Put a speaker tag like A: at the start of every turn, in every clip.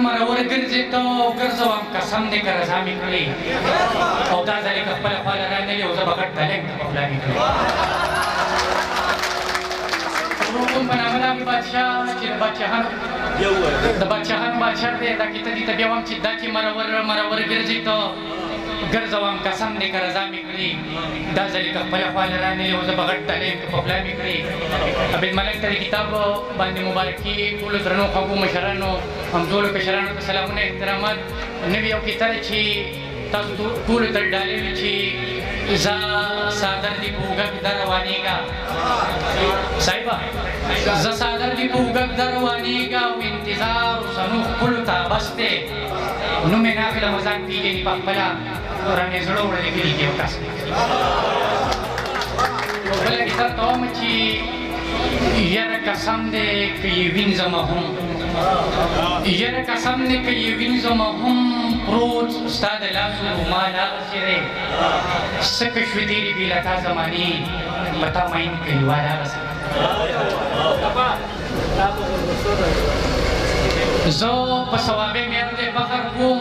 A: مرور ګرځې ته ګرځوم قسم دې که رضا مې کړې او دا ځل یې که خپله خوا له رانغلې او زه به غټ ډالۍ ته په خوله مې کړې ورو په نامه د بادشاه چې د بادشاهانو بادشاه دی دا کیته دې ته بیا وایم چې دا چې مرور ګرځې ته ګرځوم قسم دې که رضا مې کړې دا ځل یې که خپله خوا له رانغلې او زه به غټ ډالۍ ته په خوله مې کړې عبدالملک ته د کتاب باندې مبارکي ټولو درنو خوږو مشرانو همزولو کشرانو ته سلامونه احترامات نوي یو کیسه ده چې تاسو ټولو ته ډالۍ وي چې زه څادر دې په اوږه کې در روانېږه صاحبه زه څادر دې په اوږه کې در روانېږه او انتظار اوسنو ښکلو ته بس دی نوم یې ناخله مزاق پېژني په خپله رانې زړه وړلې کلي کې یو کس دی یو بله کیسه ته وایم چې یاره قسم دی که یې وینځمه هم یاره قسم دی که یې وینځمه هم پروت ستا د لاسو رومال هغسې دی څه که شوې تېرې بې له تا زمانې په تا مین کلیوال هغسې زه په ثوابې میار دی فخر کوم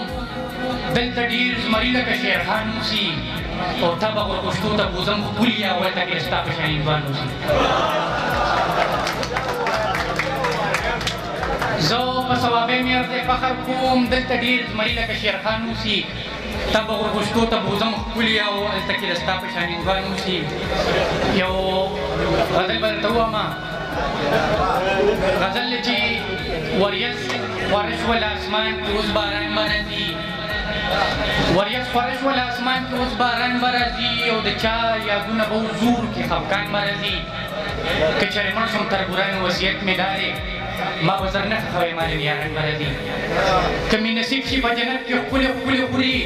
A: دلته ډېر زمري لکه شیرخان اوسي او تا به ورپښتو ته بوځم خو پولي یا ولته کې ستا په شان هندوان اوسي زه په ثوابې میار دی فخر کوم دلته ډېر زمري لکه شیرخان اوسي تا به ورپښتو ته بوځم خو پولي یا هلته کې د ستا په شان هندوان اوسي یو غزل به درته ووایم غزل چې وریځ خوره شول اسمان کې اوس باران به راځي وریځ خوره شول اسمان کې اوس باران به راځي او د چا یادونه به زور کې خفګان به راځي که چېرې مړ شم تربورانو وصیت مې دا دی ما به زر نه ښخوی ما نن یاران به راځي که مې نصیب شي په جنت کې ښکلې ښکلې خوري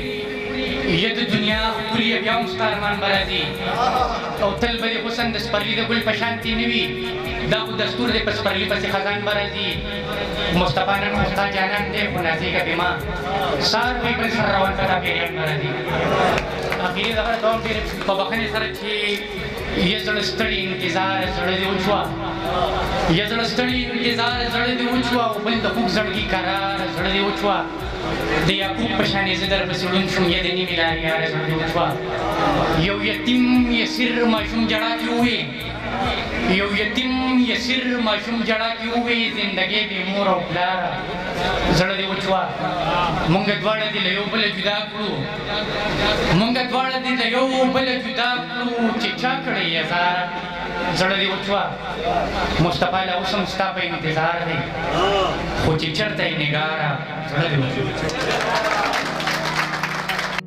A: یا د دنیا ښکلي بیا هم ستا ارمان به راځي او تل به د حسن د سپرلي د ګل په شانتې نه وي دا خو دستور دی په سپرلي پسې خزان به راځي مصطفی نن خو ستا جانان دی خو نازېږه بې ما سهار وایي بل سره روان که دا پیریان به راځي اخري دغه ته هم ډېر په بښنې سره چې یه زړه ستړي انتظار زړه دې وچوه یه زړه ستړي انتظار زړه دې وچوه او بل د خوږ زړګي قرار زړه دې وچوه د یعقوب په شانې زه درپسې ړوند شوم یا د نیمې لارې یاره زړه دې وچوه یو یتیم یسیر ماشوم ژړا کې ووې یو یتیم یسیر ماشوم ژړا کې ووې زندګۍ بې مور او پلاره زړه دې وچوه مونږ دواړه دې له یو بله جدا کړو مونږ دواړه دې له یو بله جدا کړو چې چا کړی یزاره زړه دې وچوه مصطفی لا اوس هم ستا په انتظار دی خو چې چېرته یې نګاره زړه دې وچوه